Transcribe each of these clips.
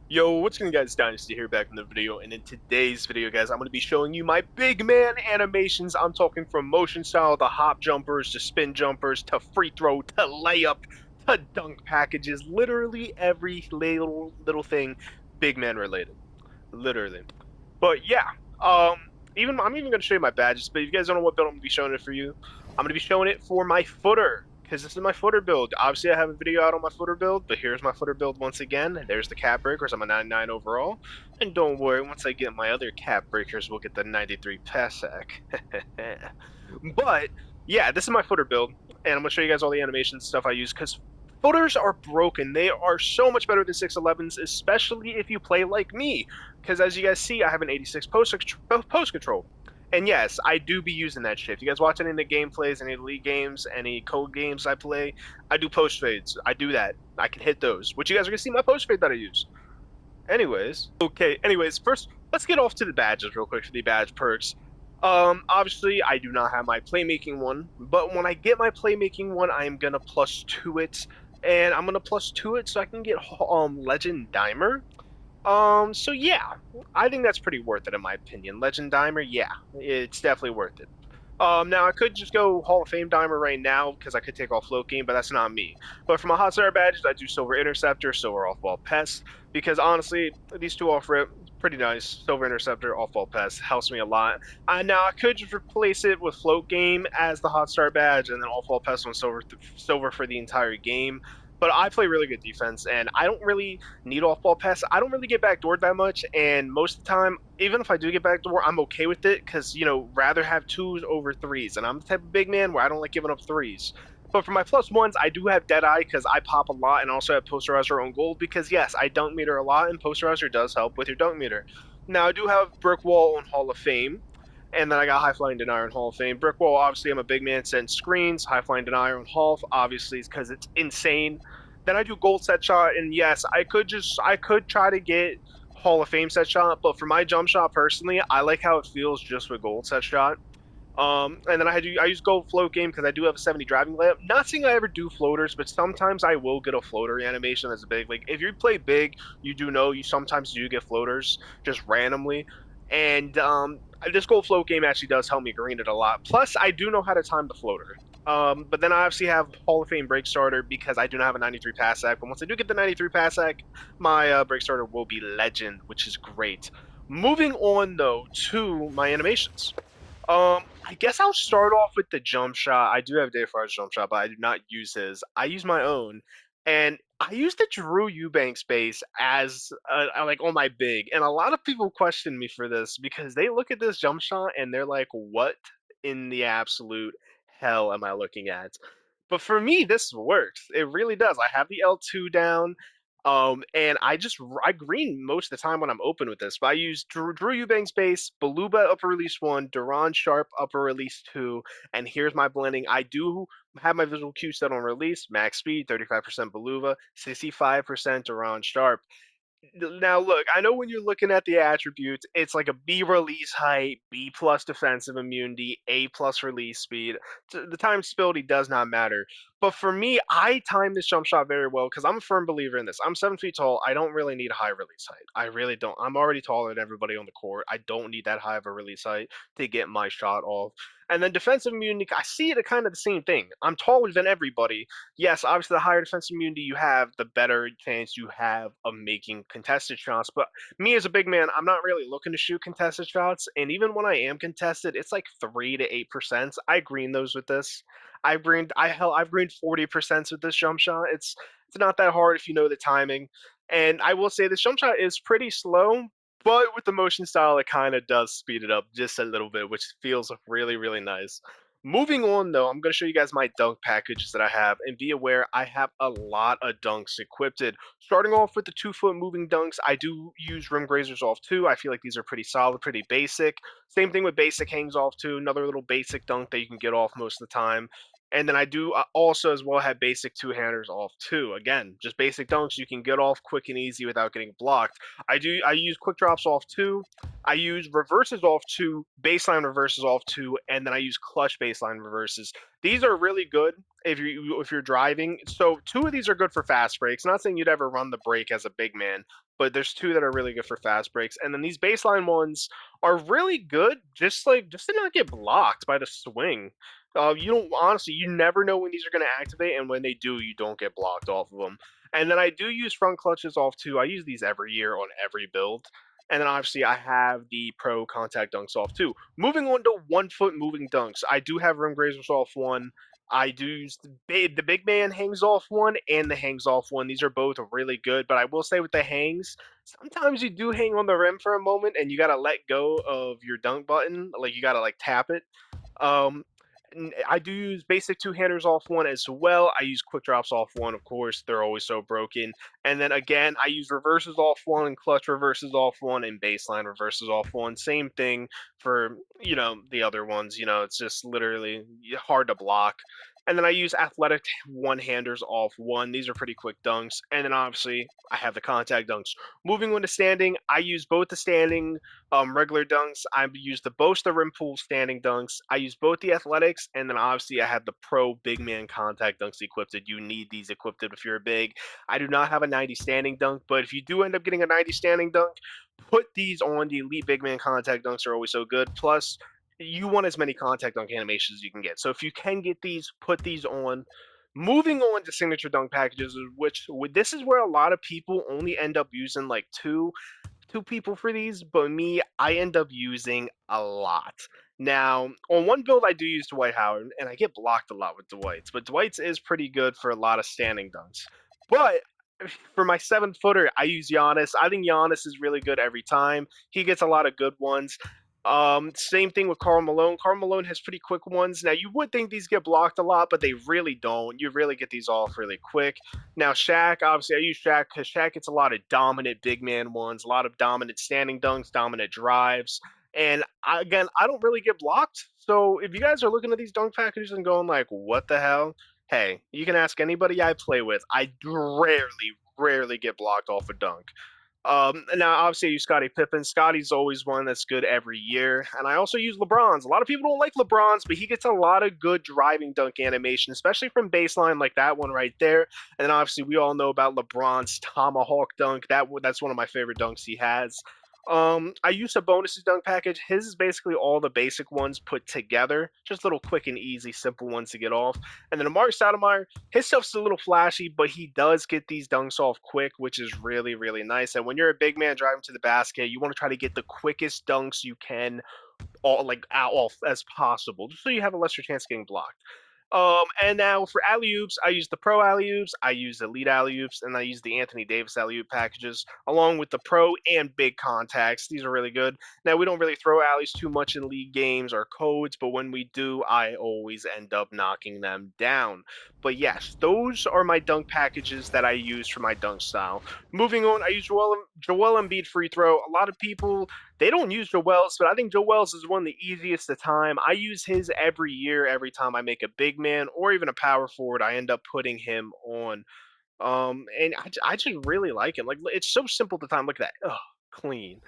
Yo, what's going on guys, Dynasty here back in the video, and in today's video guys, I'm going to be showing you my big man animations. I'm talking from motion style to hop jumpers to spin jumpers to free throw to layup to dunk packages, literally every little thing big man related, literally. But yeah, um, I'm even gonna show you my badges. But if you guys don't know what build I'm gonna be showing it for you, I'm gonna be showing it for my footer because this is my footer build. Obviously, I have a video out on my footer build, but here's my footer build once again. There's the cap breakers. I'm a 99 overall, and don't worry, once I get my other cap breakers, we'll get the 93 Passac. But yeah, this is my footer build, and I'm gonna show you guys all the animation stuff I use because footers are broken. They are so much better than 611s, especially if you play like me. Because as you guys see, I have an 86 post control. And yes, I do be using that shit. If you guys watch any of the gameplays, any league games, any code games I play, I do post fades. I do that. I can hit those. Which you guys are gonna see my post fade that I use. Anyways, first let's get off to the badges real quick for the badge perks. Obviously I do not have my playmaking one, but when I get my playmaking one, I am gonna plus two it, and I'm gonna plus two it so I can get Legend Dimer. So yeah, I think that's pretty worth it in my opinion. Legend Dimer, yeah, it's definitely worth it. Now I could just go Hall of Fame Dimer right now because I could take off Float Game, but that's not me. But for my Hot Star badges, I do Silver Interceptor, Silver Off-Ball Pest, because honestly, these two off rip, pretty nice. Silver Interceptor, Off-Ball Pest helps me a lot. Now I could just replace it with Float Game as the Hot Star badge, and then Off-Ball Pest on Silver for the entire game. But I play really good defense, and I don't really need off ball pass. I don't really get backdoored that much, and most of the time, even if I do get backdoor, I'm okay with it because rather have twos over threes, and I'm the type of big man where I don't like giving up threes. But for my plus ones, I do have Deadeye because I pop a lot, and also have Posterizer on gold because yes, I dunk meter a lot, and Posterizer does help with your dunk meter. Now I do have Brick Wall on Hall of Fame. And then I got High Flying Denier in Hall of Fame. Brick Wall, obviously, I'm a big man setting screens. High Flying Denier on Hall, obviously, because it's insane. Then I do Gold Set Shot, and yes, I could try to get Hall of Fame Set Shot, but for my jump shot personally, I like how it feels just with Gold Set Shot. And then I use Gold Float Game because I do have a 70 driving layup. Not saying I ever do floaters, but sometimes I will get a floater animation that's big. Like if you play big, you do know you sometimes do get floaters just randomly. And this Gold Float Game actually does help me green it a lot. Plus, I do know how to time the floater. But then I obviously have Hall of Fame Break Starter because I do not have a 93 pass act. But once I do get the 93 pass act, my Break Starter will be Legend, which is great. Moving on though to my animations. I guess I'll start off with the jump shot. I do have Dave Farr's jump shot, but I do not use his. I use my own, and I use the Drew Eubanks base as like on my big. And a lot of people question me for this because they look at this jump shot and they're like, "What in the absolute hell am I looking at?" But for me, this works. It really does. I have the L2 down. And I green most of the time when I'm open with this. But I use Drew Eubanks base, Beluba upper release 1, Duran Sharp upper release 2, and here's my blending. I do have my visual cue set on release, max speed, 35% Beluba, 65% Duran Sharp. Now, look, I know when you're looking at the attributes, it's like a B release height, B plus defensive immunity, A plus release speed. The time stability does not matter. But for me, I time this jump shot very well because I'm a firm believer in this. I'm 7 feet tall. I don't really need a high release height. I really don't. I'm already taller than everybody on the court. I don't need that high of a release height to get my shot off. And then defensive immunity, I see it kind of the same thing. I'm taller than everybody, yes, obviously the higher defensive immunity you have, the better chance you have of making contested shots. But me as a big man, I'm not really looking to shoot contested shots. And even when I am contested, it's like 3 to 8%. I green those with this. I've greened 40% with this jump shot. It's not that hard if you know the timing. And I will say this jump shot is pretty slow, but with the motion style, it kind of does speed it up just a little bit, which feels really, really nice. Moving on, though, I'm going to show you guys my dunk packages that I have, and be aware I have a lot of dunks equipped. Starting off with the 2 foot moving dunks, I do use rim grazers off too. I feel like these are pretty solid, pretty basic. Same thing with basic hangs off too. Another little basic dunk that you can get off most of the time. And then I do also as well have basic two-handers off too. Again, just basic dunks you can get off quick and easy without getting blocked. I use quick drops off too. I use reverses off 2, baseline reverses off 2, and then I use clutch baseline reverses. These are really good if you're driving. So 2 of these are good for fast breaks. Not saying you'd ever run the brake as a big man, but there's 2 that are really good for fast breaks. And then these baseline ones are really good just to not get blocked by the swing. You don't honestly, you never know when these are going to activate, and when they do, you don't get blocked off of them. And then I do use front clutches off too. I use these every year on every build. And then obviously I have the pro contact dunks off too. Moving on to 1 foot moving dunks, I do have rim grazers off one. I do use the big man hangs off one and the hangs off one. These are both really good, but I will say with the hangs, sometimes you do hang on the rim for a moment and you gotta let go of your dunk button, like you gotta like tap it. Um, I do use basic two-handers off one as well. I use quick drops off one, of course. They're always so broken. And then again, I use reverses off one and clutch reverses off one and baseline reverses off one. Same thing for, the other ones. It's just literally hard to block. And then I use athletic one-handers off one. These are pretty quick dunks. And then obviously I have the contact dunks. Moving on to standing, I use both the standing regular dunks. I use the Boast the Rim Pool standing dunks. I use both the athletics, and then obviously I have the pro big man contact dunks equipped. You need these equipped if you're big. I do not have a 90 standing dunk, but if you do end up getting a 90 standing dunk, put these on. The elite big man contact dunks are always so good. Plus, you want as many contact dunk animations as you can get. So if you can get these, put these on. Moving on to signature dunk packages, which this is where a lot of people only end up using like two people for these, but me, I end up using a lot. Now, on one build, I do use Dwight Howard, and I get blocked a lot with Dwight's, but Dwight's is pretty good for a lot of standing dunks. But for my 7 footer, I use Giannis. I think Giannis is really good every time. He gets a lot of good ones. Same thing with Karl Malone. Karl Malone has pretty quick ones. Now, you would think these get blocked a lot, but they really don't. You really get these off really quick. Now, Shaq, obviously, I use Shaq because Shaq gets a lot of dominant big man ones, a lot of dominant standing dunks, dominant drives. And again, I don't really get blocked. So if you guys are looking at these dunk packages and going like, what the hell? Hey, you can ask anybody I play with. I rarely get blocked off a dunk. Now, obviously, I use Scottie Pippen. Scotty's always one that's good every year. And I also use LeBron's. A lot of people don't like LeBron's, but he gets a lot of good driving dunk animation, especially from baseline like that one right there. And then obviously, we all know about LeBron's tomahawk dunk. That's one of my favorite dunks he has. I use a bonuses dunk package. His is basically all the basic ones put together, just little quick and easy, simple ones to get off. And then Amari Stoudemire, his stuff's a little flashy, but he does get these dunks off quick, which is really, really nice. And when you're a big man driving to the basket, you want to try to get the quickest dunks you can, all like out off as possible, just so you have a lesser chance of getting blocked. And now for alley oops, I use the pro alley oops, I use elite alley oops, and I use the Anthony Davis alley oop packages along with the pro and big contacts. These are really good. Now we don't really throw alleys too much in league games or codes, but when we do, I always end up knocking them down. But yes, those are my dunk packages that I use for my dunk style. Moving on, I use Joel Embiid free throw. A lot of people they don't use Joel's, but I think Joel's is one of the easiest to time. I use his every year, every time I make a big man or even a power forward. I end up putting him on. And I just really like him. Like it's so simple to time. Look at that. Oh, clean.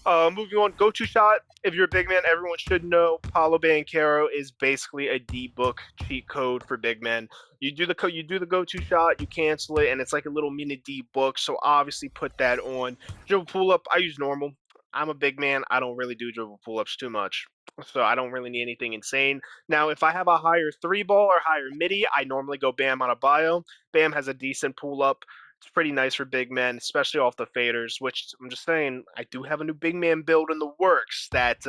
Moving on, go-to shot. If you're a big man, everyone should know Paolo Banchero is basically a D-book cheat code for big men. You do the go-to shot, you cancel it, and it's like a little mini D-book. So obviously put that on. Dribble pull-up, I use normal. I'm a big man. I don't really do dribble pull-ups too much, so I don't really need anything insane. Now, if I have a higher three ball or higher midi, I normally go Bam on a bio. Bam has a decent pull-up. It's pretty nice for big men, especially off the faders. Which I'm just saying, I do have a new big man build in the works that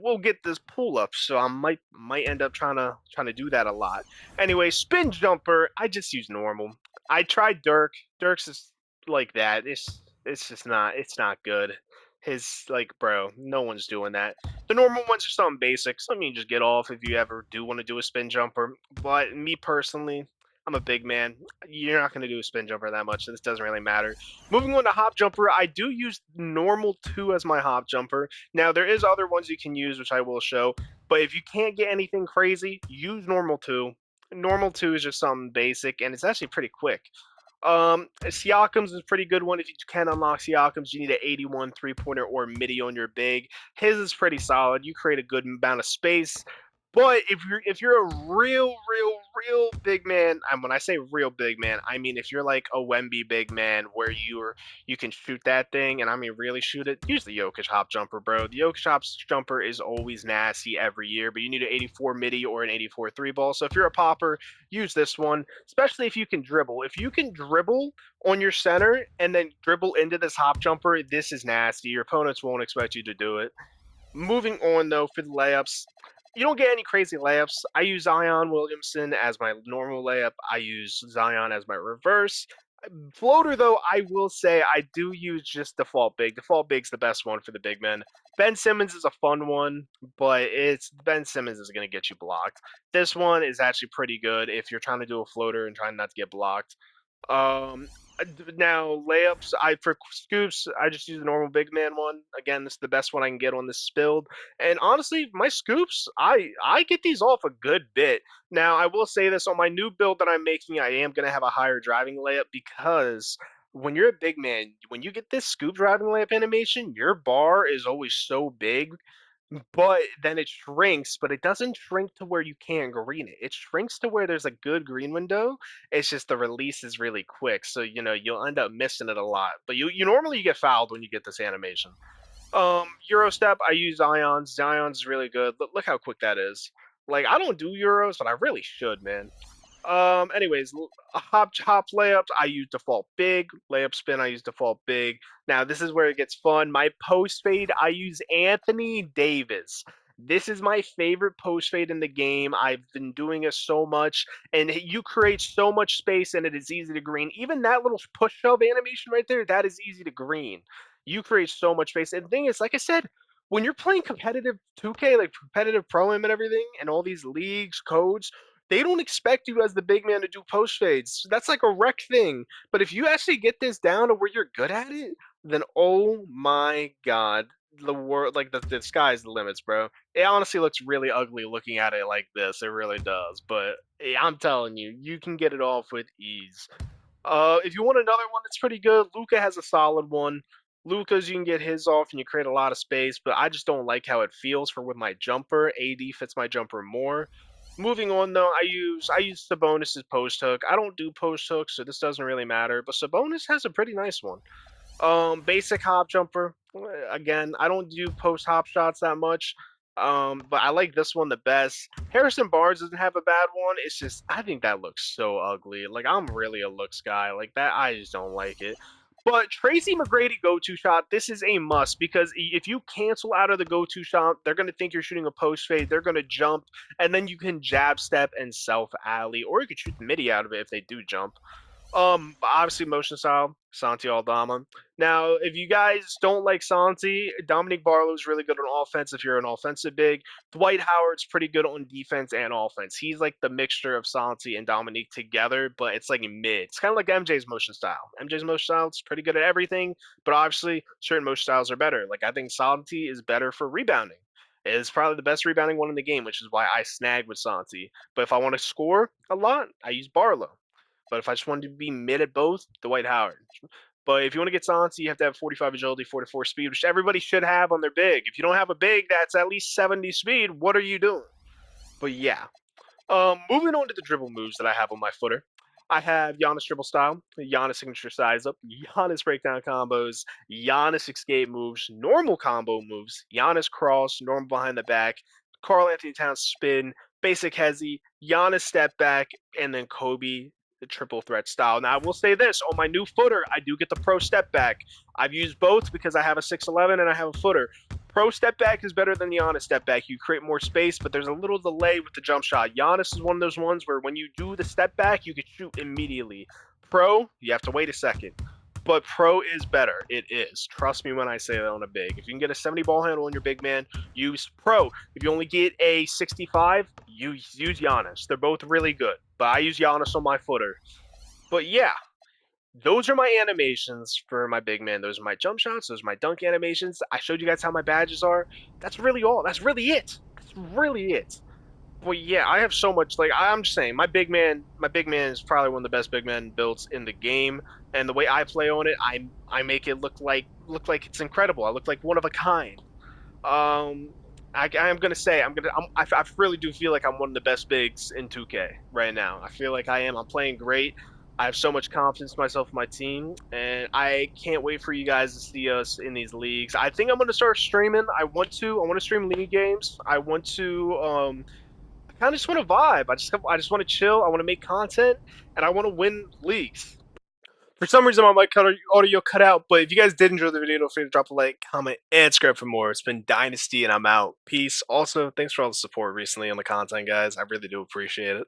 will get this pull up. So I might end up trying to do that a lot. Anyway, spin jumper, I just use normal. I tried Dirk. Dirk's is like that. It's just not good. His like, bro, no one's doing that. The normal ones are something basic, something you just get off if you ever do want to do a spin jumper. But me personally, I'm a big man. You're not going to do a spin jumper that much, so this doesn't really matter. Moving on to hop jumper, I do use normal 2 as my hop jumper. Now, there is other ones you can use, which I will show, but if you can't get anything crazy, use normal 2. Normal 2 is just something basic, and it's actually pretty quick. Siakam's is a pretty good one. If you can unlock Siakam's, you need an 81 3-pointer or midi on your big. His is pretty solid. You create a good amount of space. But if you're a real big man, and when I say real big man, I mean if you're like a Wemby big man where you can shoot that thing, and I mean really shoot it, use the Jokic hop jumper, bro. The Jokic hop jumper is always nasty every year, but you need an 84 midi or an 84 three ball. So if you're a popper, use this one, especially if you can dribble. If you can dribble on your center and then dribble into this hop jumper, this is nasty. Your opponents won't expect you to do it. Moving on though for the layups, you don't get any crazy layups. I use Zion Williamson as my normal layup. I use Zion as my reverse. Floater though, I will say I do use just default big. Default big's the best one for the big men. Ben Simmons is a fun one, but it's Ben Simmons is going to get you blocked. This one is actually pretty good if you're trying to do a floater and trying not to get blocked. Um, Now layups, I for scoops, I just use the normal big man one. Again, this is the best one I can get on this build. And honestly, my scoops, I get these off a good bit. Now, I will say this on my new build that I'm making, I am gonna have a higher driving layup because when you're a big man, when you get this scoop driving layup animation, your bar is always so big, but then it shrinks, but it doesn't shrink to where you can't green it. It shrinks to where there's a good green window. It's just the release is really quick, so you'll end up missing it a lot. But you normally you get fouled when you get this animation. Eurostep, I use Zion's. Zion's really good. Look how quick that is. Like I don't do Euros, but I really should, man. Anyways, hop layups, I use default big. Layup spin, I use default big. Now, this is where it gets fun. My post fade, I use Anthony Davis. This is my favorite post fade in the game. I've been doing it so much, and you create so much space, and it is easy to green. Even that little push shove animation right there, that is easy to green. You create so much space. And the thing is, like I said, when you're playing competitive 2K, like competitive pro am and everything, and all these leagues, codes, they don't expect you as the big man to do post fades. That's like a rec thing. But if you actually get this down to where you're good at it, then oh my god, the world, like the sky's the limits, bro. It honestly looks really ugly looking at it like this. It really does. But I'm telling you, you can get it off with ease. If you want another one that's pretty good, Luca has a solid one. Luca's you can get his off and you create a lot of space, but I just don't like how it feels for with my jumper. AD fits my jumper more. Moving on though, I use Sabonis's post hook. I don't do post hooks, so this doesn't really matter. But Sabonis has a pretty nice one. Basic hop jumper. Again, I don't do post hop shots that much. But I like this one the best. Harrison Barnes doesn't have a bad one. It's just I think that looks so ugly. Like I'm really a looks guy. Like that, I just don't like it. But Tracy McGrady go-to shot, this is a must because if you cancel out of the go-to shot, they're going to think you're shooting a post fade. They're going to jump, and then you can jab step and self alley, or you could shoot the midi out of it if they do jump. Obviously motion style, Santi Aldama. Now, if you guys don't like Santi, Dominic Barlow's really good on offense if you're an offensive big. Dwight Howard's pretty good on defense and offense. He's like the mixture of Santi and Dominic together, but it's like mid. It's kind of like MJ's motion style. MJ's motion style is pretty good at everything, but obviously certain motion styles are better. Like I think Santi is better for rebounding. It is probably the best rebounding one in the game, which is why I snag with Santi. But if I want to score a lot, I use Barlow. But if I just wanted to be mid at both, Dwight Howard. But if you want to get Santi, you have to have 45 agility, 44 speed, which everybody should have on their big. If you don't have a big that's at least 70 speed, what are you doing? But yeah. Moving on to the dribble moves that I have on my footer. I have Giannis dribble style, Giannis signature size up, Giannis breakdown combos, Giannis escape moves, normal combo moves, Giannis cross, normal behind the back, Carl Anthony Towns spin, basic hezzy, Giannis step back, and then Kobe the triple threat style. Now I will say this on my new footer, I do get the pro step back. I've used both because I have a 6'11 and I have a footer. Pro step back is better than the Giannis step back. You create more space, but there's a little delay with the jump shot. Giannis is one of those ones where when you do the step back, you can shoot immediately. Pro, you have to wait a second. But pro is better. It is. Trust me when I say that on a big. If you can get a 70 ball handle on your big man, use pro. If you only get a 65, use Giannis. They're both really good. But I use Giannis on my footer. But yeah, those are my animations for my big man. Those are my jump shots. Those are my dunk animations. I showed you guys how my badges are. That's really all. That's really it. That's really it. Well, yeah, I have so much. Like I'm just saying, my big man is probably one of the best big men builds in the game. And the way I play on it, I make it look like it's incredible. I look like one of a kind. Um, I am gonna say I really do feel like I'm one of the best bigs in 2K right now. I feel like I am. I'm playing great. I have so much confidence in myself and my team, and I can't wait for you guys to see us in these leagues. I think I'm gonna start streaming. I want to stream league games. I want to I kind of just want to vibe. I just want to chill. I want to make content, and I want to win leagues. For some reason, my mic audio cut out. But if you guys did enjoy the video, don't forget to drop a like, comment, and subscribe for more. It's been Dynasty, and I'm out. Peace. Also, thanks for all the support recently on the content, guys. I really do appreciate it.